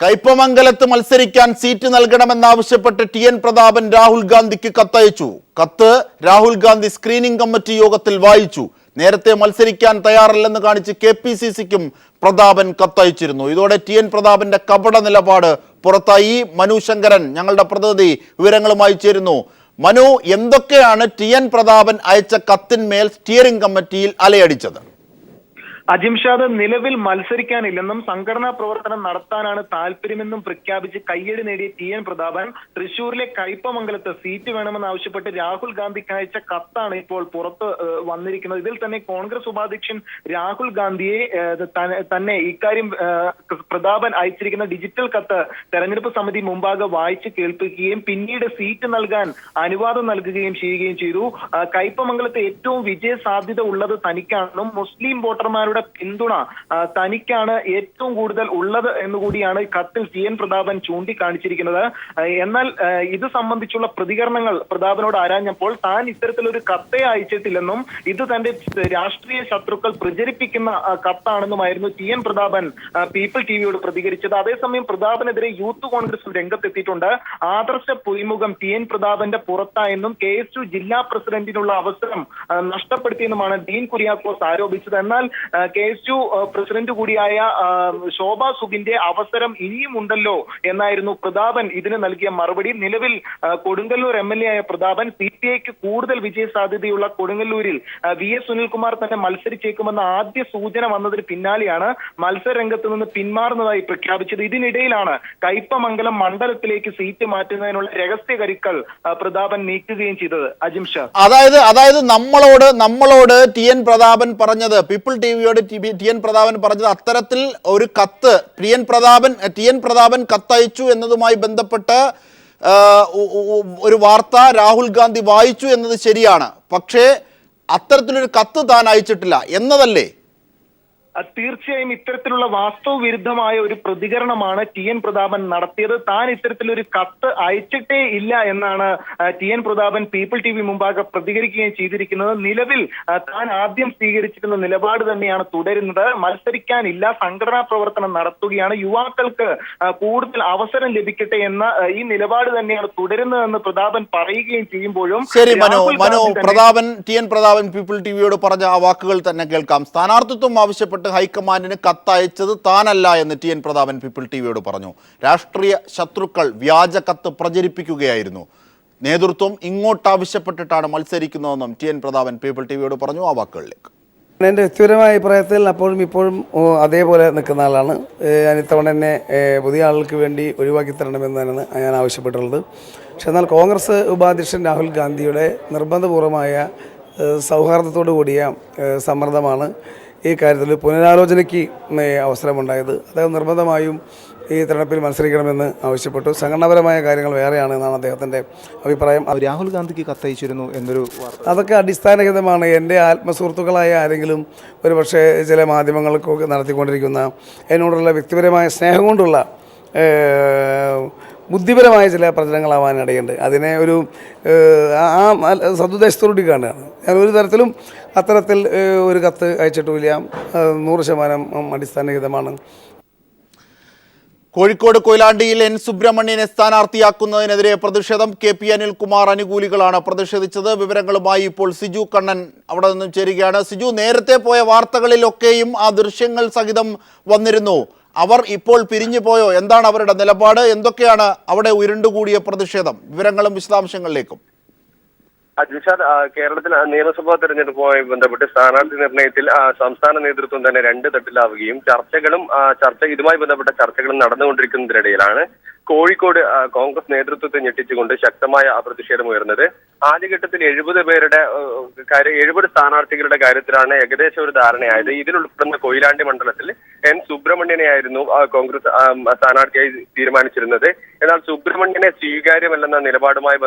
കയ്പമംഗലത്ത് മത്സരിക്കാൻ seat നൽകണമെന്നാവശ്യപ്പെട്ട് TN. Prathapan Rahul ഗാന്ധിക്ക് കത്തയച്ചു. കത്ത് രാഹുൽ ഗാന്ധി സ്ക്രീനിംഗ് കമ്മിറ്റി യോഗത്തിൽ വായിച്ചു. നേരത്തെ മത്സരിക്കാൻ തയ്യാറല്ലെന്ന് കാണിച്ച് കെ.പി.സി.സിക്കും പ്രതാപൻ കത്തയച്ചിരുന്നു. ഇതോടെ ടി.എൻ. പ്രതാപന്റെ കപട നിലപാട് പുറത്തായി. മനു ശങ്കരൻ ഞങ്ങളുടെ പ്രതിനിധി വിവരങ്ങളുമായി ചേരുന്നു. മനു, എന്തൊക്കെയാണ് ടി.എൻ. പ്രതാപൻ അയച്ച കത്തിന്മേൽ സ്റ്റിയറിംഗ് കമ്മിറ്റിയിൽ അലയടിച്ചത്? അജിംഷാദ് നിലവിൽ മത്സരിക്കാനില്ലെന്നും സംഘടനാ പ്രവർത്തനം നടത്താനാണ് താല്പര്യമെന്നും പ്രഖ്യാപിച്ച് കയ്യടി നേടിയ ടി.എൻ. പ്രതാപൻ തൃശൂരിലെ കയ്പമംഗലത്ത് സീറ്റ് വേണമെന്നാവശ്യപ്പെട്ട് രാഹുൽ ഗാന്ധിക്ക് അയച്ച കത്താണ് ഇപ്പോൾ പുറത്ത് വന്നിരിക്കുന്നത്. ഇതിൽ തന്നെ കോൺഗ്രസ് ഉപാധ്യക്ഷൻ രാഹുൽ ഗാന്ധിയെ തന്നെ ഇക്കാര്യം പ്രതാപൻ അയച്ചിരിക്കുന്ന ഡിജിറ്റൽ കത്ത് തെരഞ്ഞെടുപ്പ് സമിതി മുമ്പാകെ വായിച്ച് കേൾപ്പിക്കുകയും പിന്നീട് സീറ്റ് നൽകാൻ അനുവാദം നൽകുകയും ചെയ്യുകയും ചെയ്തു. കയ്പമംഗലത്ത് ഏറ്റവും വിജയ സാധ്യത ഉള്ളത് തനിക്കാണെന്നും മുസ്ലിം വോട്ടർമാരുടെ പിന്തുണ തനിക്കാണ് ഏറ്റവും കൂടുതൽ ഉള്ളത് എന്നുകൂടിയാണ് കത്തിൽ ടി.എൻ. പ്രതാപൻ ചൂണ്ടിക്കാണിച്ചിരിക്കുന്നത്. എന്നാൽ ഇത് സംബന്ധിച്ചുള്ള പ്രതികരണങ്ങൾ പ്രതാപനോട് ആരാഞ്ഞപ്പോൾ താൻ ഇത്തരത്തിലൊരു കത്തേ അയച്ചിട്ടില്ലെന്നും ഇത് തന്റെ രാഷ്ട്രീയ ശത്രുക്കൾ പ്രചരിപ്പിക്കുന്ന കത്താണെന്നുമായിരുന്നു ടി.എൻ. പ്രതാപൻ പീപ്പിൾ ടിവിയോട് പ്രതികരിച്ചത്. അതേസമയം പ്രതാപനെതിരെ യൂത്ത് കോൺഗ്രസ് രംഗത്തെത്തിയിട്ടുണ്ട്. ആദർശ പൊയ്മുഖം ടി.എൻ. പ്രതാപന്റെ പുറത്തായെന്നും KSU ജില്ലാ പ്രസിഡന്റിനുള്ള അവസരം നഷ്ടപ്പെടുത്തിയെന്നുമാണ് ഡീൻ കുര്യാക്കോസ് ആരോപിച്ചത്. എന്നാൽ KSU പ്രസിഡന്റ് കൂടിയായ ശോഭ സുബിന്റെ അവസരം ഇനിയും ഉണ്ടല്ലോ എന്നായിരുന്നു പ്രതാപൻ ഇതിന് നൽകിയ മറുപടി. നിലവിൽ കൊടുങ്ങല്ലൂർ MLA ആയ പ്രതാപൻ CPIക്ക് കൂടുതൽ വിജയ സാധ്യതയുള്ള കൊടുങ്ങല്ലൂരിൽ VS സുനിൽകുമാർ തന്നെ മത്സരിച്ചേക്കുമെന്ന ആദ്യ സൂചന വന്നതിന് പിന്നാലെയാണ് മത്സര രംഗത്ത് നിന്ന് പിന്മാറുന്നതായി പ്രഖ്യാപിച്ചത്. ഇതിനിടയിലാണ് കയ്പമംഗലം മണ്ഡലത്തിലേക്ക് സീറ്റ് മാറ്റുന്നതിനുള്ള രഹസ്യ കരുക്കൾ പ്രതാപൻ നീക്കുകയും ചെയ്തത്. അജിംഷാ, അതായത് നമ്മളോട് ടി.എൻ. പ്രതാപൻ പറഞ്ഞത്, പീപ്പിൾ ടിവിയോട് ടി.എൻ. പ്രതാപൻ പറഞ്ഞത് അത്തരത്തിൽ ഒരു കത്ത് ടി.എൻ. പ്രതാപൻ കത്തയച്ചു എന്നതുമായി ബന്ധപ്പെട്ട് ഒരു വാർത്ത രാഹുൽ ഗാന്ധി വായിച്ചു എന്നത് ശരിയാണ്. പക്ഷേ അത്തരത്തിലൊരു കത്ത് താൻ അയച്ചിട്ടില്ല എന്നതല്ലേ? തീർച്ചയായും ഇത്തരത്തിലുള്ള വാസ്തവ വിരുദ്ധമായ ഒരു പ്രതികരണമാണ് ടി.എൻ. പ്രതാപൻ നടത്തിയത്. താൻ ഇത്തരത്തിലൊരു കത്ത് അയച്ചിട്ടേ ഇല്ല എന്നാണ് ടി.എൻ. പ്രതാപൻ പീപ്പിൾ ടിവി മുമ്പാകെ പ്രതികരിക്കുകയും ചെയ്തിരിക്കുന്നത്. നിലവിൽ താൻ ആദ്യം സ്വീകരിച്ചിരുന്ന നിലപാട് തന്നെയാണ് തുടരുന്നത്. മത്സരിക്കാനില്ല, സംഘടനാ പ്രവർത്തനം നടത്തുകയാണ്, യുവാക്കൾക്ക് കൂടുതൽ അവസരം ലഭിക്കട്ടെ എന്ന ഈ നിലപാട് തന്നെയാണ് തുടരുന്നതെന്ന് പ്രതാപൻ പറയുകയും ചെയ്യുമ്പോഴും ശരി ടി.എൻ. പ്രതാപൻ പീപ്പിൾ ടിവിയോട് പറഞ്ഞ ആ വാക്കുകൾ തന്നെ കേൾക്കാം. സ്ഥാനാർത്ഥിത്വം ആവശ്യപ്പെട്ട് ഹൈക്കമാൻഡിന് കത്തയച്ചത് താനല്ല എന്ന് ടി.എൻ. പ്രതാപൻ പീപ്പിൾ ടിവിയോട് പറഞ്ഞു. രാഷ്ട്രീയ ശത്രുക്കൾ വ്യാജ കത്ത് പ്രചരിപ്പിക്കുകയായിരുന്നു. നേതൃത്വം ഇങ്ങോട്ട് ആവശ്യപ്പെട്ടിട്ടാണ് മത്സരിക്കുന്നതെന്നും ടി.എൻ. പ്രതാപൻ പീപ്പിൾ ടിവിയോട് പറഞ്ഞു. ആ വാക്കുകളിലേക്ക്. എൻ്റെ വ്യക്തിപരമായ അഭിപ്രായത്തിൽ അപ്പോഴും ഇപ്പോഴും അതേപോലെ നിൽക്കുന്ന ആളാണ്. ഞാൻ ഇത്തവണ തന്നെ പുതിയ ആളുകൾക്ക് വേണ്ടി ഒഴിവാക്കി തരണമെന്നാണ് ഞാൻ ആവശ്യപ്പെട്ടുള്ളത്. പക്ഷെ എന്നാൽ കോൺഗ്രസ് ഉപാധ്യക്ഷൻ രാഹുൽ ഗാന്ധിയുടെ നിർബന്ധപൂർവമായ സൗഹാർദ്ദത്തോടു കൂടിയ സമ്മർദ്ദമാണ് ഈ കാര്യത്തിൽ പുനരാലോചനയ്ക്ക് അവസരമുണ്ടായത്. അദ്ദേഹം നിർബന്ധമായും ഈ തെരഞ്ഞെടുപ്പിൽ മത്സരിക്കണമെന്ന് ആവശ്യപ്പെട്ടു. സംഘടനാപരമായ കാര്യങ്ങൾ വേറെയാണ് എന്നാണ് അദ്ദേഹത്തിൻ്റെ അഭിപ്രായം. രാഹുൽ ഗാന്ധിക്ക് കത്തയച്ചിരുന്നു എന്നൊരു അതൊക്കെ അടിസ്ഥാനരഹിതമാണ്. എൻ്റെ ആത്മസുഹൃത്തുക്കളായ ആരെങ്കിലും ഒരു പക്ഷേ ചില മാധ്യമങ്ങൾക്കൊക്കെ നടത്തിക്കൊണ്ടിരിക്കുന്ന എന്നോടുള്ള വ്യക്തിപരമായ സ്നേഹം കൊണ്ടുള്ള ബുദ്ധിപരമായ ചില പ്രചരണങ്ങളാവാൻ ഇടയുണ്ട്. അതിനെ ഒരു ആ സദുദ്ദേശത്തോടുകൂടി കാണുകയാണ്. ഞാൻ ഒരു തരത്തിലും അത്തരത്തിൽ ഒരു കത്ത് അയച്ചിട്ടുമില്ല. 100% അടിസ്ഥാനരഹിതമാണ്. കോഴിക്കോട് കൊയിലാണ്ടിയിൽ N. സുബ്രഹ്മണ്യനെ സ്ഥാനാർത്ഥിയാക്കുന്നതിനെതിരെ പ്രതിഷേധം. KP അനിൽകുമാർ അനുകൂലികളാണ് പ്രതിഷേധിച്ചത്. വിവരങ്ങളുമായി ഇപ്പോൾ സിജു കണ്ണൻ അവിടെ നിന്നും ചേരുകയാണ്. സിജു, നേരത്തെ പോയ വാർത്തകളിലൊക്കെയും ആ ദൃശ്യങ്ങൾ സഹിതം വന്നിരുന്നു. അവർ ഇപ്പോൾ പിരിഞ്ഞു പോയോ? എന്താണ് അവരുടെ നിലപാട്? എന്തൊക്കെയാണ് അവിടെ ഉരുണ്ടുകൂടിയ പ്രതിഷേധം? വിവരങ്ങളും വിശദാംശങ്ങളിലേക്കും. അജിംഷാദ്, കേരളത്തിൽ നിയമസഭാ തെരഞ്ഞെടുപ്പുമായി ബന്ധപ്പെട്ട് സ്ഥാനാർത്ഥി നിർണയത്തിൽ സംസ്ഥാന നേതൃത്വം തന്നെ രണ്ട് തട്ടിലാവുകയും ഇതുമായി ബന്ധപ്പെട്ട ചർച്ചകളും നടന്നുകൊണ്ടിരിക്കുന്നതിനിടയിലാണ് കോഴിക്കോട് കോൺഗ്രസ് നേതൃത്വത്തെ ഞെട്ടിച്ചുകൊണ്ട് ശക്തമായ പ്രതിഷേധം ഉയർന്നത്. ആദ്യഘട്ടത്തിൽ 70 സ്ഥാനാർത്ഥികളുടെ കാര്യത്തിലാണ് ഏകദേശം ഒരു ധാരണയായത്. ഇതിലുൾപ്പെടുന്ന കൊയിലാണ്ടി മണ്ഡലത്തിൽ N. സുബ്രഹ്മണ്യനെയായിരുന്നു കോൺഗ്രസ് സ്ഥാനാർത്ഥിയായി തീരുമാനിച്ചിരുന്നത്. എന്നാൽ സുബ്രഹ്മണ്യനെ സ്വീകാര്യമല്ലെന്ന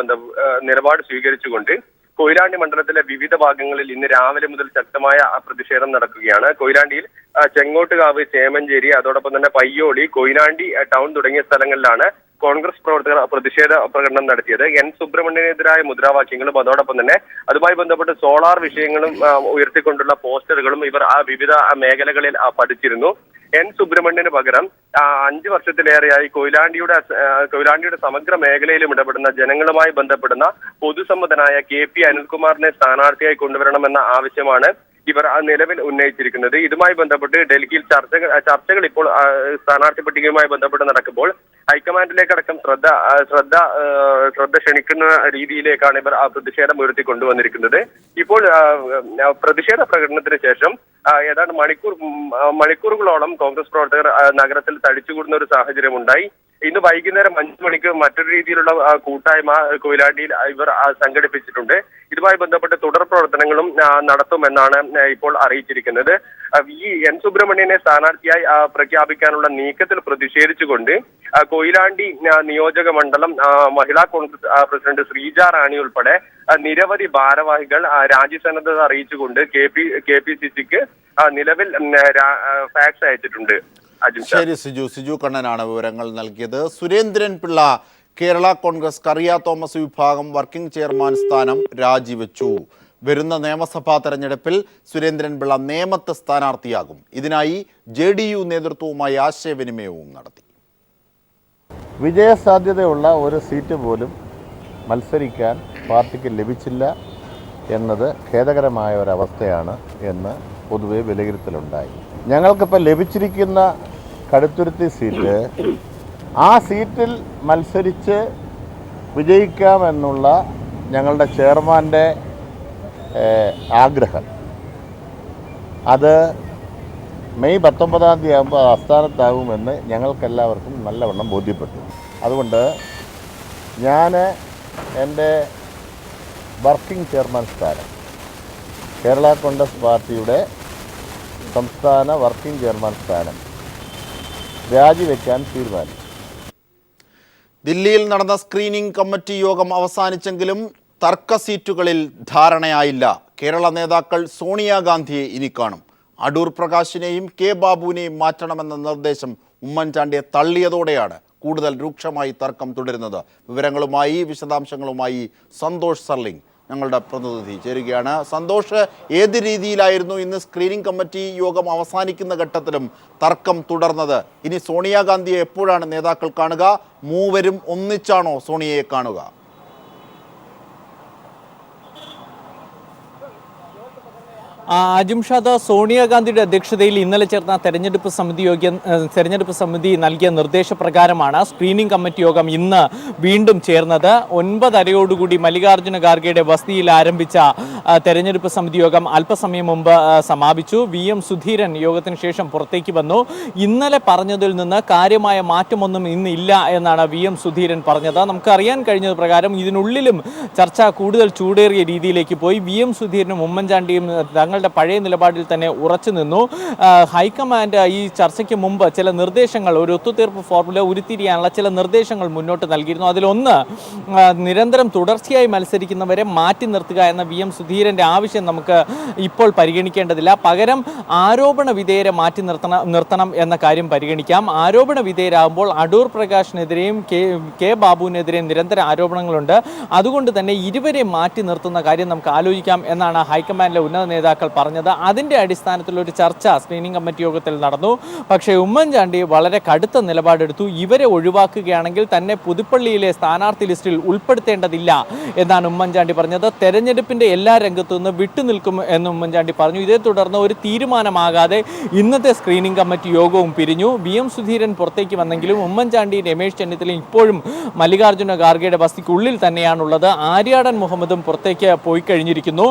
നിലപാട് സ്വീകരിച്ചുകൊണ്ട് കൊയിലാണ്ടി മണ്ഡലത്തിലെ വിവിധ ഭാഗങ്ങളിൽ ഇന്ന് രാവിലെ മുതൽ ശക്തമായ പ്രതിഷേധം നടക്കുകയാണ്. കൊയിലാണ്ടിയിൽ ചെങ്ങോട്ടുകാവ്, ചേമഞ്ചേരി, അതോടൊപ്പം തന്നെ പയ്യോളി, കൊയിലാണ്ടി ടൗൺ തുടങ്ങിയ സ്ഥലങ്ങളിലാണ് കോൺഗ്രസ് പ്രവർത്തകർ പ്രതിഷേധ പ്രകടനം നടത്തിയത്. N. സുബ്രഹ്മണ്യനെതിരായ മുദ്രാവാക്യങ്ങളും അതോടൊപ്പം തന്നെ അതുമായി ബന്ധപ്പെട്ട് സോളാർ വിഷയങ്ങളും ഉയർത്തിക്കൊണ്ടുള്ള പോസ്റ്ററുകളും ഇവർ ആ വിവിധ മേഖലകളിൽ പഠിച്ചിരുന്നു. എൻ സുബ്രഹ്മണ്യന് പകരം 5 വർഷത്തിലേറെയായി കൊയിലാണ്ടിയുടെ സമഗ്ര മേഖലയിലും ഇടപെടുന്ന ജനങ്ങളുമായി ബന്ധപ്പെടുന്ന പൊതുസമ്മതനായ KP അനിൽകുമാറിനെ സ്ഥാനാർത്ഥിയായി കൊണ്ടുവരണമെന്ന ആവശ്യമാണ് ഇവർ നിലവിൽ ഉന്നയിച്ചിരിക്കുന്നത്. ഇതുമായി ബന്ധപ്പെട്ട് ഡൽഹിയിൽ ചർച്ചകൾ ഇപ്പോൾ സ്ഥാനാർത്ഥി പട്ടികയുമായി ബന്ധപ്പെട്ട് നടക്കുമ്പോൾ ഹൈക്കമാൻഡിലേക്കടക്കം ശ്രദ്ധ ക്ഷണിക്കുന്ന രീതിയിലേക്കാണ് ഇവർ പ്രതിഷേധം ഉയർത്തി കൊണ്ടുവന്നിരിക്കുന്നത്. ഇപ്പോൾ പ്രതിഷേധ പ്രകടനത്തിന് ശേഷം ഏതാണ്ട് മണിക്കൂറുകളോളം കോൺഗ്രസ് പ്രവർത്തകർ നഗരത്തിൽ തടിച്ചുകൂടുന്ന ഒരു സാഹചര്യം ഉണ്ടായി. ഇന്ന് വൈകുന്നേരം 5 മണിക്ക് മറ്റൊരു രീതിയിലുള്ള കൂട്ടായ്മ കൊയിലാണ്ടിയിൽ ഇവർ സംഘടിപ്പിച്ചിട്ടുണ്ട്. ഇതുമായി ബന്ധപ്പെട്ട് തുടർ പ്രവർത്തനങ്ങളും നടത്തുമെന്നാണ് ഇപ്പോൾ അറിയിച്ചിരിക്കുന്നത്. ഈ എൻ സുബ്രഹ്മണ്യനെ സ്ഥാനാർത്ഥിയായി പ്രഖ്യാപിക്കാനുള്ള നീക്കത്തിൽ പ്രതിഷേധിച്ചുകൊണ്ട് കൊയിലാണ്ടി നിയോജക മണ്ഡലം മഹിളാ കോൺഗ്രസ് പ്രസിഡന്റ് ശ്രീജ റാണി ഉൾപ്പെടെ നിരവധി ഭാരവാഹികൾ രാജ്യസന്നദ്ധത അറിയിച്ചുകൊണ്ട് KPCCക്ക് നിലവിൽ ഫാക്സ് അയച്ചിട്ടുണ്ട്. ശരി സിജു കണ്ണനാണ് വിവരങ്ങൾ നൽകിയത്. സുരേന്ദ്രൻ പിള്ള കേരള കോൺഗ്രസ് കറിയ തോമസ് വിഭാഗം വർക്കിംഗ് ചെയർമാൻ സ്ഥാനം രാജിവെച്ചു. വരുന്ന നിയമസഭാ തെരഞ്ഞെടുപ്പിൽ സുരേന്ദ്രൻ പിള്ള നേമത്ത് സ്ഥാനാർത്ഥിയാകും. ഇതിനായി JDU നേതൃത്വവുമായി ആശയവിനിമയവും നടത്തി. വിജയസാധ്യതയുള്ള ഒരു സീറ്റ് പോലും മത്സരിക്കാൻ പാർട്ടിക്ക് ലഭിച്ചില്ല എന്നത് ഖേദകരമായ ഒരവസ്ഥയാണ് എന്ന് പൊതുവെ വിലയിരുത്തലുണ്ടായി. ഞങ്ങൾക്കിപ്പോൾ ലഭിച്ചിരിക്കുന്ന കടുത്തുരുത്തി സീറ്റ്, ആ സീറ്റിൽ മത്സരിച്ച് വിജയിക്കാമെന്നുള്ള ഞങ്ങളുടെ ചെയർമാൻ്റെ ആഗ്രഹം, അത് മെയ് 19-ാം തീയതി ആകുമ്പോൾ ആസ്ഥാനത്താകുമെന്ന് ഞങ്ങൾക്കെല്ലാവർക്കും നല്ലവണ്ണം ബോധ്യപ്പെട്ടു. അതുകൊണ്ട് ഞാൻ എൻ്റെ വർക്കിംഗ് ചെയർമാൻ സ്ഥാനം കേരള കോൺഗ്രസ് പാർട്ടിയുടെ സംസ്ഥാന വർക്കിംഗ് ചെയർമാൻ സ്ഥാനം രാജിവെക്കാൻ തീരുമാനിച്ചു. ദില്ലിയിൽ നടന്ന സ്ക്രീനിംഗ് കമ്മിറ്റി യോഗം അവസാനിച്ചെങ്കിലും തർക്ക സീറ്റുകളിൽ ധാരണയായില്ല. കേരള നേതാക്കൾ സോണിയാഗാന്ധിയെ ഇനി കാണും. അടൂർ പ്രകാശിനെയും K ബാബുവിനെയും മാറ്റണമെന്ന നിർദ്ദേശം ഉമ്മൻചാണ്ടിയെ തള്ളിയതോടെയാണ് കൂടുതൽ രൂക്ഷമായി തർക്കം തുടരുന്നത്. വിശദാംശങ്ങളുമായി സന്തോഷ് സർലിംഗ് ഞങ്ങളുടെ പ്രതിനിധി ചേരുകയാണ്. സന്തോഷ്, ഏത് രീതിയിലായിരുന്നു ഇന്ന് സ്ക്രീനിംഗ് കമ്മിറ്റി യോഗം അവസാനിക്കുന്ന ഘട്ടത്തിലും തർക്കം തുടർന്നത്? ഇനി സോണിയാഗാന്ധിയെ എപ്പോഴാണ് നേതാക്കൾ കാണുക? മൂവരും ഒന്നിച്ചാണോ സോണിയയെ കാണുക? അജിംഷാദ്, സോണിയാഗാന്ധിയുടെ അധ്യക്ഷതയിൽ ഇന്നലെ ചേർന്ന തെരഞ്ഞെടുപ്പ് സമിതി നൽകിയ നിർദ്ദേശപ്രകാരമാണ് സ്ക്രീനിംഗ് കമ്മിറ്റി യോഗം ഇന്ന് വീണ്ടും ചേർന്നത്. 9:30 മല്ലികാർജ്ജുന ഖാർഗെയുടെ വസതിയിൽ ആരംഭിച്ച തെരഞ്ഞെടുപ്പ് സമിതി യോഗം അല്പസമയം മുമ്പ് സമാപിച്ചു. VM സുധീരൻ യോഗത്തിന് ശേഷം പുറത്തേക്ക് വന്നു. ഇന്നലെ പറഞ്ഞതിൽ നിന്ന് കാര്യമായ മാറ്റമൊന്നും ഇന്ന് ഇല്ല എന്നാണ് VM സുധീരൻ പറഞ്ഞത്. നമുക്കറിയാൻ കഴിഞ്ഞത് പ്രകാരം ഇതിനുള്ളിലും ചർച്ച കൂടുതൽ ചൂടേറിയ രീതിയിലേക്ക് പോയി. VM സുധീരനും ഉമ്മൻചാണ്ടിയും തങ്ങളുടെ പഴയ നിലപാടിൽ തന്നെ ഉറച്ചു നിന്നു. ഹൈക്കമാൻഡ് ഈ ചർച്ചയ്ക്ക് മുമ്പ് ചില നിർദ്ദേശങ്ങൾ, ഒരു ഒത്തുതീർപ്പ് ഫോർമുല ഉരുത്തിരിയാനുള്ള ചില നിർദ്ദേശങ്ങൾ മുന്നോട്ട് നൽകിയിരുന്നു. അതിലൊന്ന്, നിരന്തരം തുടർച്ചയായി മത്സരിക്കുന്നവരെ മാറ്റി നിർത്തുക എന്ന VM സുധീരൻ്റെ ആവശ്യം നമുക്ക് ഇപ്പോൾ പരിഗണിക്കേണ്ടതില്ല. പകരം ആരോപണ വിധേയരെ മാറ്റി നിർത്തണം എന്ന കാര്യം പരിഗണിക്കാം. ആരോപണ വിധേയരാകുമ്പോൾ അടൂർ പ്രകാശിനെതിരെയും K ബാബുവിനെതിരെയും നിരന്തര ആരോപണങ്ങളുണ്ട്. അതുകൊണ്ട് തന്നെ ഇരുവരെയും മാറ്റി നിർത്തുന്ന കാര്യം നമുക്ക് ആലോചിക്കാം എന്നാണ് ഹൈക്കമാൻഡിലെ ഉന്നത നേതാക്കൾ പറഞ്ഞത്. അതിൻ്റെ അടിസ്ഥാനത്തിൽ ഒരു ചർച്ച സ്ക്രീനിംഗ് കമ്മിറ്റി യോഗത്തിൽ നടന്നു. പക്ഷേ ഉമ്മൻചാണ്ടി വളരെ കടുത്ത നിലപാടെടുത്തു. ഇവരെ ഒഴിവാക്കുകയാണെങ്കിൽ തന്നെ പുതുപ്പള്ളിയിലെ സ്ഥാനാർത്ഥി ലിസ്റ്റിൽ ഉൾപ്പെടുത്തേണ്ടതില്ല എന്നാണ് ഉമ്മൻചാണ്ടി പറഞ്ഞത്. തെരഞ്ഞെടുപ്പിൻ്റെ എല്ലാ രംഗത്തു നിന്ന് വിട്ടുനിൽക്കും എന്ന് ഉമ്മൻചാണ്ടി പറഞ്ഞു. ഇതേ തുടർന്ന് ഒരു തീരുമാനമാകാതെ ഇന്നത്തെ സ്ക്രീനിംഗ് കമ്മിറ്റി യോഗവും പിരിഞ്ഞു. VM സുധീരൻ പുറത്തേക്ക് വന്നെങ്കിലും ഉമ്മൻചാണ്ടി, രമേശ് ചെന്നിത്തലയും ഇപ്പോഴും മല്ലികാർജ്ജുന ഖാർഗെയുടെ ബസ്തിക്കുള്ളിൽ തന്നെയാണുള്ളത്. ആര്യാടൻ മുഹമ്മദും പുറത്തേക്ക് പോയി കഴിഞ്ഞിരിക്കുന്നു.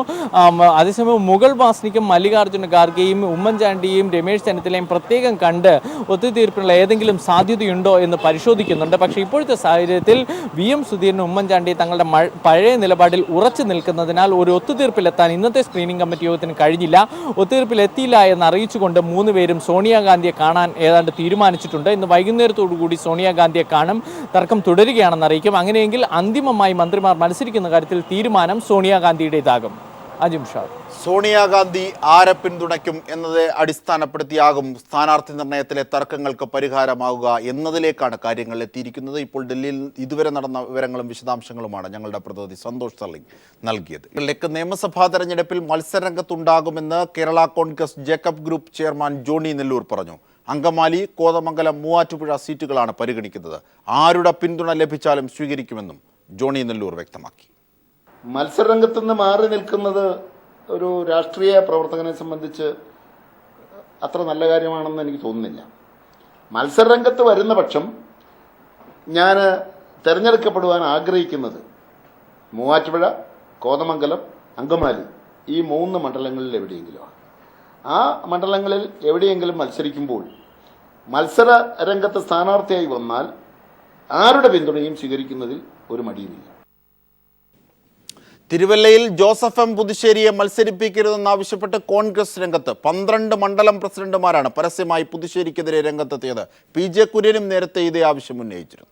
അതേസമയം മുഗൾ വാസ്നിക്കും മല്ലികാർജ്ജുന ഖാർഗെയും ഉമ്മൻചാണ്ടിയും രമേശ് ചെന്നിത്തലയും പ്രത്യേകം കണ്ട് ഒത്തുതീർപ്പിനുള്ള ഏതെങ്കിലും സാധ്യതയുണ്ടോ എന്ന് പരിശോധിക്കുന്നുണ്ട്. പക്ഷേ ഇപ്പോഴത്തെ സാഹചര്യത്തിൽ VM സുധീരനും ഉമ്മൻചാണ്ടി തങ്ങളുടെ പഴയ നിലപാടിൽ ഉറച്ചു നിൽക്കുന്നതിനാൽ ഒരു ഒത്തുതീർപ്പിലെത്താൻ ഇന്നത്തെ സ്ക്രീനിംഗ് കമ്മിറ്റി യോഗത്തിന് കഴിഞ്ഞില്ല. ഒത്തുതീർപ്പിലെത്തിയില്ല എന്ന് അറിയിച്ചുകൊണ്ട് 3 പേരും സോണിയാഗാന്ധിയെ കാണാൻ ഏതാണ്ട് തീരുമാനിച്ചിട്ടുണ്ട്. ഇന്ന് വൈകുന്നേരത്തോടുകൂടി സോണിയാഗാന്ധിയെ കാണും. തർക്കം തുടരുകയാണെന്ന് അറിയിക്കും. അങ്ങനെയെങ്കിൽ അന്തിമമായി മന്ത്രിമാർ മത്സരിക്കുന്ന കാര്യത്തിൽ തീരുമാനം സോണിയാഗാന്ധിയുടേതാകും. അജിംഷാദ്, സോണിയാഗാന്ധി ആരെ പിന്തുണയ്ക്കും എന്നതെ അടിസ്ഥാനപ്പെടുത്തിയാകും സ്ഥാനാർത്ഥി നിർണയത്തിലെ തർക്കങ്ങൾക്ക് പരിഹാരമാവുക എന്നതിലേക്കാണ് കാര്യങ്ങൾ എത്തിയിരിക്കുന്നത്. ഇപ്പോൾ ഡൽഹിയിൽ ഇതുവരെ നടന്ന വിവരങ്ങളും വിശദാംശങ്ങളുമാണ് ഞങ്ങളുടെ പ്രതിനിധി സന്തോഷ് സർലിംഗ് നൽകിയത്. നിയമസഭാ തെരഞ്ഞെടുപ്പിൽ മത്സരരംഗത്തുണ്ടാകുമെന്ന് Kerala Congress Jacob group chairman Johny Nellore പറഞ്ഞു. അങ്കമാലി, കോതമംഗലം, മൂവാറ്റുപുഴ സീറ്റുകളാണ് പരിഗണിക്കുന്നത്. ആരുടെ പിന്തുണ ലഭിച്ചാലും സ്വീകരിക്കുമെന്നും ജോണി നെല്ലൂർ വ്യക്തമാക്കി. മത്സരരംഗത്ത് നിന്ന് മാറി നിൽക്കുന്നത് ഒരു രാഷ്ട്രീയ പ്രവർത്തകനെ സംബന്ധിച്ച് അത്ര നല്ല കാര്യമാണെന്ന് എനിക്ക് തോന്നുന്നില്ല. മത്സരരംഗത്ത് വരുന്ന പക്ഷം ഞാൻ തിരഞ്ഞെടുക്കപ്പെടുവാൻ ആഗ്രഹിക്കുന്നത് മൂവാറ്റുപുഴ, കോതമംഗലം, അങ്കമാലി ഈ 3 മണ്ഡലങ്ങളിൽ എവിടെയെങ്കിലുമാണ്. ആ മണ്ഡലങ്ങളിൽ എവിടെയെങ്കിലും മത്സരിക്കുമ്പോൾ മത്സര രംഗത്ത് സ്ഥാനാർത്ഥിയായി വന്നാൽ ആരുടെ പിന്തുണയും സ്വീകരിക്കുന്നതിൽ ഒരു മടിയുമില്ല. തിരുവല്ലയിൽ ജോസഫ് എം പുതുശ്ശേരിയെ മത്സരിപ്പിക്കരുതെന്നാവശ്യപ്പെട്ട് കോൺഗ്രസ് രംഗത്ത്. 12 മണ്ഡലം പ്രസിഡന്റുമാരാണ് പരസ്യമായി പുതുശ്ശേരിക്കെതിരെ രംഗത്തെത്തിയത്. PJ കുര്യനും നേരത്തെ ഇതേ ആവശ്യം ഉന്നയിച്ചിരുന്നു.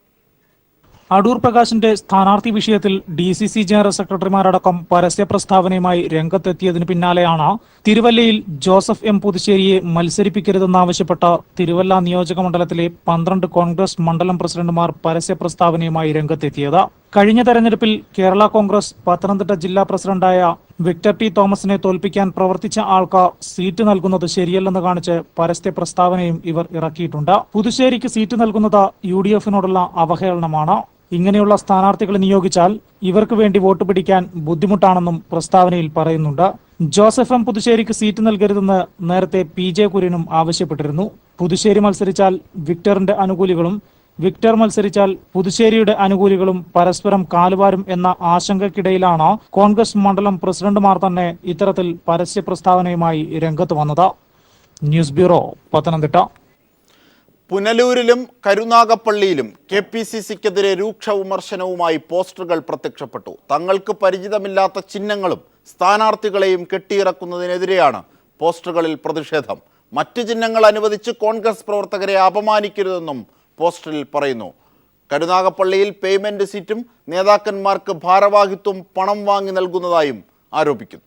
അടൂർ പ്രകാശിന്റെ സ്ഥാനാർത്ഥി വിഷയത്തിൽ DCC ജനറൽ സെക്രട്ടറിമാരടക്കം പരസ്യ പ്രസ്താവനയുമായി രംഗത്തെത്തിയതിനു പിന്നാലെയാണ് തിരുവല്ലയിൽ ജോസഫ് എം പുതുശ്ശേരിയെ മത്സരിപ്പിക്കരുതെന്നാവശ്യപ്പെട്ട തിരുവല്ല നിയോജക മണ്ഡലത്തിലെ 12 കോൺഗ്രസ് മണ്ഡലം പ്രസിഡന്റുമാർ പരസ്യ പ്രസ്താവനയുമായി രംഗത്തെത്തിയത്. കഴിഞ്ഞ തെരഞ്ഞെടുപ്പിൽ കേരള കോൺഗ്രസ് പത്തനംതിട്ട ജില്ലാ പ്രസിഡന്റായ വിക്ടർ ടി തോമസിനെ തോൽപ്പിക്കാൻ പ്രവർത്തിച്ച ആൾക്ക് സീറ്റ് നൽകുന്നത് ശരിയല്ലെന്ന് കാണിച്ച് പരസ്യ പ്രസ്താവനയും ഇവർ ഇറക്കിയിട്ടുണ്ട്. പുതുശ്ശേരിക്ക് സീറ്റ് നൽകുന്നത് UDF-നോടുള്ള അവഹേളനമാണ്. ഇങ്ങനെയുള്ള സ്ഥാനാർത്ഥികളെ നിയോഗിച്ചാൽ ഇവർക്ക് വേണ്ടി വോട്ട് പിടിക്കാൻ ബുദ്ധിമുട്ടാണെന്നും പ്രസ്താവനയിൽ പറയുന്നുണ്ട്. ജോസഫ് എം പുതുശ്ശേരിക്ക് സീറ്റ് നൽകരുതെന്ന് നേരത്തെ PJ കുര്യനും ആവശ്യപ്പെട്ടിരുന്നു. പുതുശ്ശേരി മത്സരിച്ചാൽ വിക്ടറിന്റെ അനുകൂലികളും വിക്ടർ മത്സരിച്ചാൽ പുതുശ്ശേരിയുടെ അനുകൂലികളും പരസ്പരം കാലുവാരും എന്ന ആശങ്കയ്ക്കിടയിലാണ് കോൺഗ്രസ് മണ്ഡലം പ്രസിഡന്റുമാർ തന്നെ ഇത്തരത്തിൽ പരസ്യ പ്രസ്താവനയുമായി രംഗത്ത് വന്നത്. News bureau, Pathanamthitta. പുനലൂരിലും കരുനാഗപ്പള്ളിയിലും KPCCക്കെതിരെ രൂക്ഷ വിമർശനവുമായി പോസ്റ്ററുകൾ പ്രത്യക്ഷപ്പെട്ടു. തങ്ങൾക്ക് പരിചിതമില്ലാത്ത ചിഹ്നങ്ങളും സ്ഥാനാർത്ഥികളെയും കെട്ടിയിറക്കുന്നതിനെതിരെയാണ് പോസ്റ്ററുകളിൽ പ്രതിഷേധം. മറ്റ് ചിഹ്നങ്ങൾ അനുവദിച്ച് കോൺഗ്രസ് പ്രവർത്തകരെ അപമാനിക്കരുതെന്നും പോസ്റ്ററിൽ പറയുന്നു. കരുനാഗപ്പള്ളിയിൽ പേയ്മെന്റ് സീറ്റും നേതാക്കന്മാർക്ക് ഭാരവാഹിത്വം പണം വാങ്ങി നൽകുന്നതായും ആരോപിക്കുന്നു.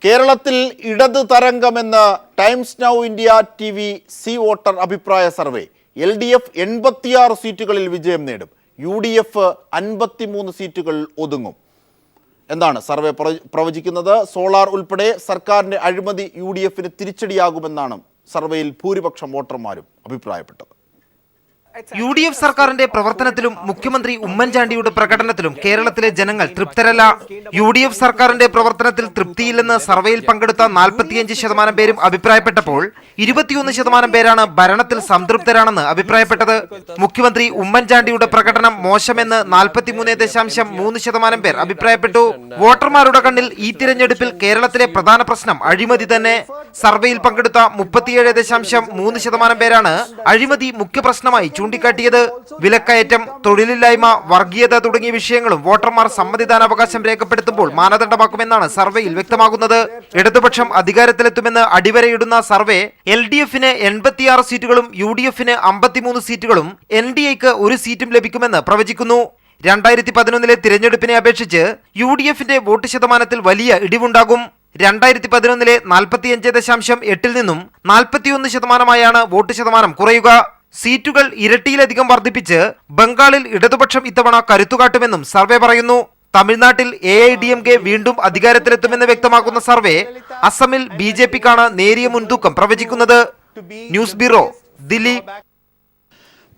കേരളത്തിൽ ഇടത് തരംഗമെന്ന് Times Now India TV C voter അഭിപ്രായ സർവേ. LDF 86 സീറ്റുകളിൽ വിജയം നേടും. UDF 53 സീറ്റുകൾ ഒതുങ്ങും എന്താണ് സർവേ പ്രവചിക്കുന്നത്. സോളാർ ഉൾപ്പെടെ സർക്കാരിന്റെ അഴിമതി UDF-ന് തിരിച്ചടിയാകുമെന്നാണ് സർവേയിൽ ഭൂരിപക്ഷം വോട്ടർമാരും അഭിപ്രായപ്പെട്ടത്. UDF സർക്കാരിന്റെ പ്രവർത്തനത്തിലും മുഖ്യമന്ത്രി ഉമ്മൻചാണ്ടിയുടെ പ്രകടനത്തിലും കേരളത്തിലെ ജനങ്ങൾ തൃപ്തരല്ല. UDF സർക്കാരിന്റെ പ്രവർത്തനത്തിൽ തൃപ്തിയില്ലെന്ന് സർവേയിൽ പങ്കെടുത്ത 45% പേരും അഭിപ്രായപ്പെട്ടപ്പോൾ 21% പേരാണ് ഭരണത്തിൽ സംതൃപ്തരാണെന്ന് അഭിപ്രായപ്പെട്ടത്. മുഖ്യമന്ത്രി ഉമ്മൻചാണ്ടിയുടെ പ്രകടനം മോശമെന്ന് 43.3% പേർ അഭിപ്രായപ്പെട്ടു. വോട്ടർമാരുടെ കണ്ണിൽ ഈ തിരഞ്ഞെടുപ്പിൽ കേരളത്തിലെ പ്രധാന പ്രശ്നം അഴിമതി തന്നെ. സർവേയിൽ പങ്കെടുത്ത 37.3% പേരാണ് അഴിമതി മുഖ്യ പ്രശ്നമായി ചൂണ്ടിക്കാട്ടിയത്. വിലക്കയറ്റം, തൊഴിലില്ലായ്മ, വർഗീയത തുടങ്ങിയ വിഷയങ്ങളും വോട്ടർമാർ സമ്മതിദാനാവകാശം രേഖപ്പെടുത്തുമ്പോൾ മാനദണ്ഡമാക്കുമെന്നാണ് സർവേയിൽ വ്യക്തമാകുന്നത്. ഇടതുപക്ഷം അധികാരത്തിലെത്തുമെന്ന് അടിവരയിടുന്ന സർവേ LDF-ന് 86 സീറ്റുകളും UDF-ന് 53 സീറ്റുകളും NDA-ക്ക് 1 സീറ്റും ലഭിക്കുമെന്ന് പ്രവചിക്കുന്നു. 2011-ലെ തിരഞ്ഞെടുപ്പിനെ അപേക്ഷിച്ച് UDF-ന്റെ വോട്ട് ശതമാനത്തിൽ വലിയ ഇടിവുണ്ടാകും. 2011-ലെ 45.8-ൽ നിന്നും 41%-ആയാണ് വോട്ട് ശതമാനം കുറയുക. സീറ്റുകൾ ഇരട്ടിയിലധികം വർദ്ധിപ്പിച്ച് ബംഗാളിൽ ഇടതുപക്ഷം ഇത്തവണ കരുത്തുകാട്ടുമെന്നും സർവേ പറയുന്നു. തമിഴ്നാട്ടിൽ AIDMK വീണ്ടും അധികാരത്തിലെത്തുമെന്ന് വ്യക്തമാക്കുന്ന സർവേ അസമിൽ BJP-ക്കാണ് നേരിയ മുൻതൂക്കം പ്രവചിക്കുന്നത്. News bureau, Delhi.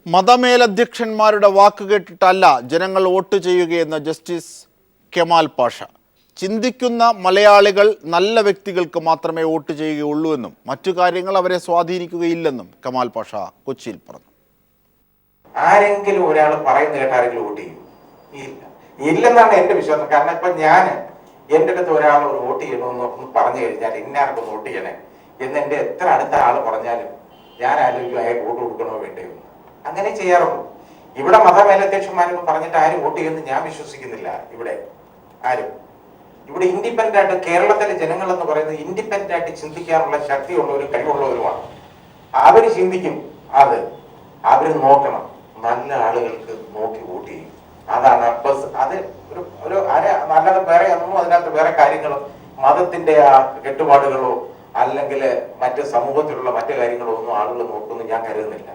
മതമേലധ്യക്ഷന്മാരുടെ വാക്ക് കേട്ടിട്ടല്ല ജനങ്ങൾ വോട്ട് ചെയ്യുകയെന്ന് ജസ്റ്റിസ് കെമാൽ പാഷ. ചിന്തിക്കുന്ന മലയാളികൾ നല്ല വ്യക്തികൾക്ക് മാത്രമേ വോട്ട് ചെയ്യുകയുള്ളൂ എന്നും മറ്റു കാര്യങ്ങൾ അവരെ സ്വാധീനിക്കുകയില്ലെന്നും കമാൽ പാഷ കൊച്ചിയിൽ പറഞ്ഞു. ആരെങ്കിലും ഒരാൾ പറയുന്ന കേട്ട് ആരെങ്കിലും വോട്ട് ചെയ്യും? ഇല്ലെന്നാണ് എന്റെ വിശ്വാസം. കാരണം ഇപ്പൊ ഞാൻ എന്റെ അടുത്ത് ഒരാൾ ഒരു വോട്ട് ചെയ്യണമെന്ന് പറഞ്ഞു കഴിഞ്ഞാൽ ഇന്നാർക്കും വോട്ട് ചെയ്യണേ എന്ന് എന്റെ എത്ര അടുത്ത ആൾ പറഞ്ഞാലും ഞാൻ ആലോചിക്കും അയാൾക്ക് വോട്ട് കൊടുക്കണോ വേണ്ടയോ. അങ്ങനെ ചെയ്യാറുള്ളൂ. ഇവിടെ മതമേലധ്യക്ഷന്മാരെന്ന് പറഞ്ഞിട്ട് ആരും വോട്ട് ചെയ്യുമെന്ന് ഞാൻ വിശ്വസിക്കുന്നില്ല. ഇവിടെ ആരും ഇവിടെ ഇൻഡിപെൻഡന്റ് ആയിട്ട് കേരളത്തിലെ ജനങ്ങൾ എന്ന് പറയുന്നത് ഇൻഡിപെൻഡന്റ് ആയിട്ട് ചിന്തിക്കാനുള്ള ശക്തിയുള്ളവരും കഴിവുള്ളവരുമാണ്. അവര് ചിന്തിക്കും, അവര് നോക്കണം, നല്ല ആളുകൾക്ക് നോക്കി വോട്ട് ചെയ്യും. അതാണ് അത് ഒരു നല്ലത്. വേറെ ഒന്നും അതിനകത്ത് വേറെ കാര്യങ്ങളും മതത്തിന്റെ ആ കെട്ടുപാടുകളോ അല്ലെങ്കിൽ മറ്റ് സമൂഹത്തിലുള്ള മറ്റു കാര്യങ്ങളോ ഒന്നും ആളുകൾ നോക്കുമെന്ന് ഞാൻ കരുതുന്നില്ല.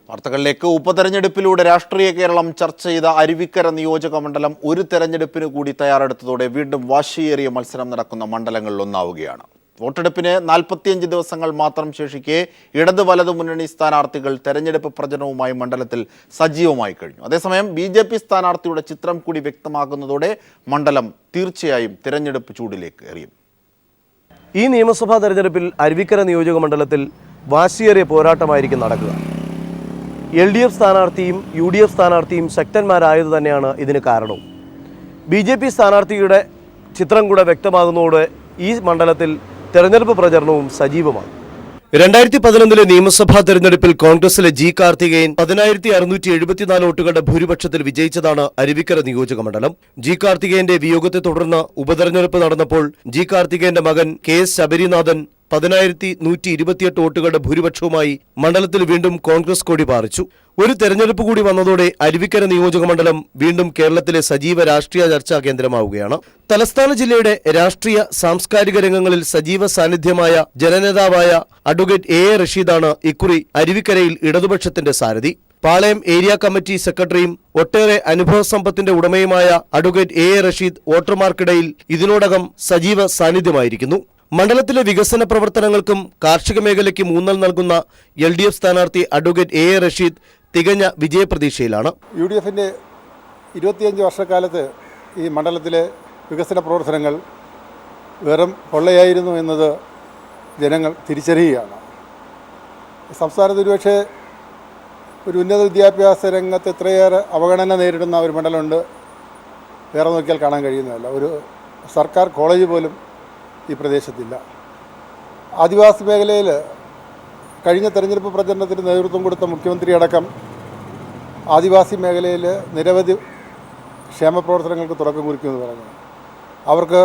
വാർത്തകളിലേക്ക്. ഉപതെരഞ്ഞെടുപ്പിലൂടെ രാഷ്ട്രീയ കേരളം ചർച്ച ചെയ്ത അരുവിക്കര നിയോജക മണ്ഡലം ഒരു തെരഞ്ഞെടുപ്പിന് കൂടി തയ്യാറെടുത്തതോടെ വീണ്ടും വാശിയേറിയ മത്സരം നടക്കുന്ന മണ്ഡലങ്ങളിൽ ഒന്നാവുകയാണ്. വോട്ടെടുപ്പിന് 45 ദിവസങ്ങൾ മാത്രം ശേഷിക്കെ ഇടത് വലതു മുന്നണി സ്ഥാനാർത്ഥികൾ തെരഞ്ഞെടുപ്പ് പ്രചരണവുമായി മണ്ഡലത്തിൽ സജീവമായി കഴിഞ്ഞു. അതേസമയം BJP സ്ഥാനാർത്ഥിയുടെ ചിത്രം കൂടി വ്യക്തമാകുന്നതോടെ മണ്ഡലം തീർച്ചയായും തെരഞ്ഞെടുപ്പ് ചൂടിലേക്ക് എറിയും. ഈ നിയമസഭാ തെരഞ്ഞെടുപ്പിൽ അരുവിക്കര നിയോജക മണ്ഡലത്തിൽ വാശിയേറിയ പോരാട്ടമായിരിക്കും നടക്കുക. LDF സ്ഥാനാർത്ഥിയും UDF സ്ഥാനാർത്ഥിയും ശക്തന്മാരായത് തന്നെയാണ് ഇതിന് കാരണവും. BJP സ്ഥാനാർത്ഥിയുടെ ചിത്രം കൂടെ വ്യക്തമാകുന്നതോടെ ഈ മണ്ഡലത്തിൽ തെരഞ്ഞെടുപ്പ് പ്രചരണവും സജീവമാണ്. 2011 നിയമസഭാ തെരഞ്ഞെടുപ്പിൽ കോൺഗ്രസിലെ G കാർത്തികേയൻ 10,674 വോട്ടുകളുടെ ഭൂരിപക്ഷത്തിൽ വിജയിച്ചതാണ് അരുവിക്കര നിയോജക മണ്ഡലം. G കാർത്തികേയന്റെ വിയോഗത്തെ തുടർന്ന് ഉപതെരഞ്ഞെടുപ്പ് നടന്നപ്പോൾ G കാർത്തികേയന്റെ മകൻ KS ശബരിനാഥൻ 10,128 വോട്ടുകളുടെ ഭൂരിപക്ഷവുമായി മണ്ഡലത്തിൽ വീണ്ടും കോൺഗ്രസ് കൊടി പാറിച്ചു. ഒരു തെരഞ്ഞെടുപ്പ് കൂടി വന്നതോടെ അരുവിക്കര നിയോജക മണ്ഡലം വീണ്ടും കേരളത്തിലെ സജീവ രാഷ്ട്രീയ ചർച്ചാ കേന്ദ്രമാവുകയാണ്. തലസ്ഥാന ജില്ലയുടെ രാഷ്ട്രീയ സാംസ്കാരിക രംഗങ്ങളിൽ സജീവ സാന്നിധ്യമായ ജനനേതാവായ അഡ്വക്കേറ്റ് A. റഷീദാണ് ഇക്കുറി അരുവിക്കരയിൽ ഇടതുപക്ഷത്തിന്റെ സാരഥി. പാളയം ഏരിയ കമ്മിറ്റി സെക്രട്ടറിയും ഒട്ടേറെ അനുഭവ സമ്പത്തിന്റെ ഉടമയുമായ അഡ്വക്കേറ്റ് A. റഷീദ് വോട്ടർമാർക്കിടയിൽ ഇതിനോടകം സജീവ സാന്നിധ്യമായിരിക്കുന്നു. മണ്ഡലത്തിലെ വികസന പ്രവർത്തനങ്ങൾക്കും കാർഷിക മേഖലയ്ക്കും ഊന്നൽ നൽകുന്ന LDF സ്ഥാനാർത്ഥി അഡ്വക്കേറ്റ് A. റഷീദ് തികഞ്ഞ വിജയപ്രതീക്ഷയിലാണ്. UDFന്റെ 25 വർഷക്കാലത്ത് ഈ മണ്ഡലത്തിലെ വികസന പ്രവർത്തനങ്ങൾ വെറും കൊള്ളയായിരുന്നു എന്നത് ജനങ്ങൾ തിരിച്ചറിയുകയാണ്. സംസ്ഥാനത്ത് ഒരുപക്ഷെ ഒരു ഉന്നത വിദ്യാഭ്യാസ രംഗത്ത് ഇത്രയേറെ അവഗണന നേരിടുന്ന ഒരു മണ്ഡലമുണ്ട് വേറെ നോക്കിയാൽ കാണാൻ കഴിയുന്നതല്ല. ഒരു സർക്കാർ കോളേജ് പോലും ഈ പ്രദേശത്തില്ല. ആദിവാസി മേഖലയിൽ കഴിഞ്ഞ തെരഞ്ഞെടുപ്പ് പ്രചരണത്തിന് നേതൃത്വം കൊടുത്ത മുഖ്യമന്ത്രി അടക്കം ആദിവാസി മേഖലയിൽ നിരവധി ക്ഷേമ പ്രവർത്തനങ്ങൾക്ക് തുടക്കം കുറിക്കുമെന്ന് പറഞ്ഞു. അവർക്ക്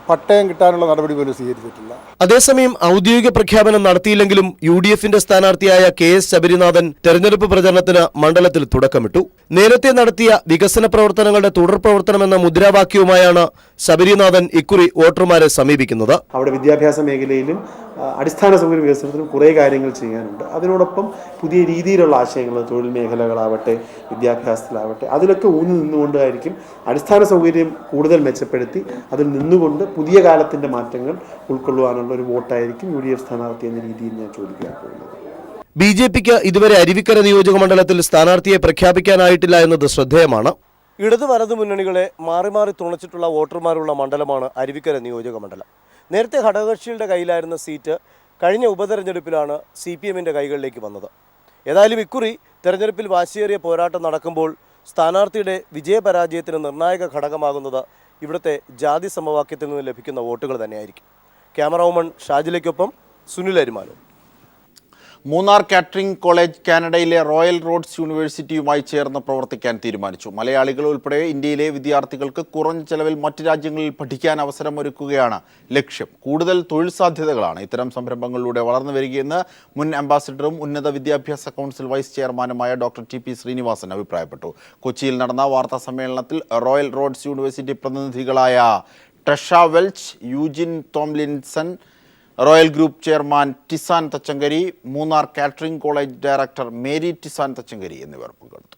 പട്ടയം കിട്ടാനുള്ള നടപടി പോലും സ്വീകരിച്ചിട്ടില്ല. അതേസമയം ഔദ്യോഗിക പ്രഖ്യാപനം നടത്തിയില്ലെങ്കിലും UDFന്റെ സ്ഥാനാർത്ഥിയായ KS ശബരിനാഥൻ തെരഞ്ഞെടുപ്പ് പ്രചരണത്തിന് മണ്ഡലത്തിൽ തുടക്കമിട്ടു. നേരത്തെ നടത്തിയ വികസന പ്രവർത്തനങ്ങളുടെ തുടർ പ്രവർത്തനമെന്ന മുദ്രാവാക്യവുമായാണ് ശബരിനാഥൻ ഇക്കുറി വോട്ടർമാരെ സമീപിക്കുന്നത്. അവിടെ വിദ്യാഭ്യാസ മേഖലയിലും അടിസ്ഥാന സൗകര്യ വികസനത്തിനും കുറേ കാര്യങ്ങൾ ചെയ്യാനുണ്ട്. അതിനോടൊപ്പം പുതിയ രീതിയിലുള്ള ആശയങ്ങൾ തൊഴിൽ മേഖലകളാവട്ടെ വിദ്യാഭ്യാസത്തിലാവട്ടെ അതിലൊക്കെ ഊന്നി നിന്നുകൊണ്ടായിരിക്കും അടിസ്ഥാന സൗകര്യം കൂടുതൽ മെച്ചപ്പെടുത്തി അതിൽ നിന്നുകൊണ്ട് പുതിയ കാലത്തിൻ്റെ മാറ്റങ്ങൾ ഉൾക്കൊള്ളുവാനുള്ള ഒരു വോട്ടായിരിക്കും UDF സ്ഥാനാർത്ഥി എന്ന രീതിയിൽ ഞാൻ ചോദിക്കാൻ പോകുന്നത്. BJPക്ക് ഇതുവരെ അരുവിക്കര നിയോജക മണ്ഡലത്തിൽ സ്ഥാനാർത്ഥിയെ പ്രഖ്യാപിക്കാനായിട്ടില്ല എന്നത് ശ്രദ്ധേയമാണ്. ഇടത് വലതു മുന്നണികളെ മാറി മാറി തുണച്ചിട്ടുള്ള വോട്ടർമാരുള്ള മണ്ഡലമാണ് അരുവിക്കര നിയോജക മണ്ഡലം. നേരത്തെ ഘടകകക്ഷികളുടെ കയ്യിലായിരുന്ന സീറ്റ് കഴിഞ്ഞ ഉപതെരഞ്ഞെടുപ്പിലാണ് CPMന്റെ കൈകളിലേക്ക് വന്നത്. ഏതായാലും ഇക്കുറി തെരഞ്ഞെടുപ്പിൽ വാശിയേറിയ പോരാട്ടം നടക്കുമ്പോൾ സ്ഥാനാർത്ഥിയുടെ വിജയപരാജയത്തിന് നിർണായക ഘടകമാകുന്നത് ഇവിടുത്തെ ജാതി സമവാക്യത്തിൽ നിന്ന് ലഭിക്കുന്ന വോട്ടുകൾ തന്നെയായിരിക്കും. ക്യാമറവുമൺ ഷാജിലേക്കൊപ്പം സുനിൽ അരിമാനോ. മൂന്നാർ കാറ്ററിംഗ് കോളേജ് കാനഡയിലെ റോയൽ റോഡ്സ് യൂണിവേഴ്സിറ്റിയുമായി ചേർന്ന് പ്രവർത്തിക്കാൻ തീരുമാനിച്ചു. മലയാളികൾ ഉൾപ്പെടെ ഇന്ത്യയിലെ വിദ്യാർത്ഥികൾക്ക് കുറഞ്ഞ ചെലവിൽ മറ്റ് രാജ്യങ്ങളിൽ പഠിക്കാൻ അവസരമൊരുക്കുകയാണ് ലക്ഷ്യം. കൂടുതൽ തൊഴിൽ സാധ്യതകളാണ് ഇത്തരം സംരംഭങ്ങളിലൂടെ വളർന്നു വരികയെന്ന് മുൻ അംബാസിഡറും ഉന്നത വിദ്യാഭ്യാസ കൗൺസിൽ വൈസ് ചെയർമാനുമായ ഡോക്ടർ TP ശ്രീനിവാസൻ അഭിപ്രായപ്പെട്ടു. കൊച്ചിയിൽ നടന്ന വാർത്താ സമ്മേളനത്തിൽ റോയൽ റോഡ്സ് യൂണിവേഴ്സിറ്റി പ്രതിനിധികളായ Tricia Welch, Eugene Tomlinson, Royal Group chairman Tison Thachankary, Munnar catering college director Mary Tison Thachankary എന്നിവർ പങ്കെടുത്തു.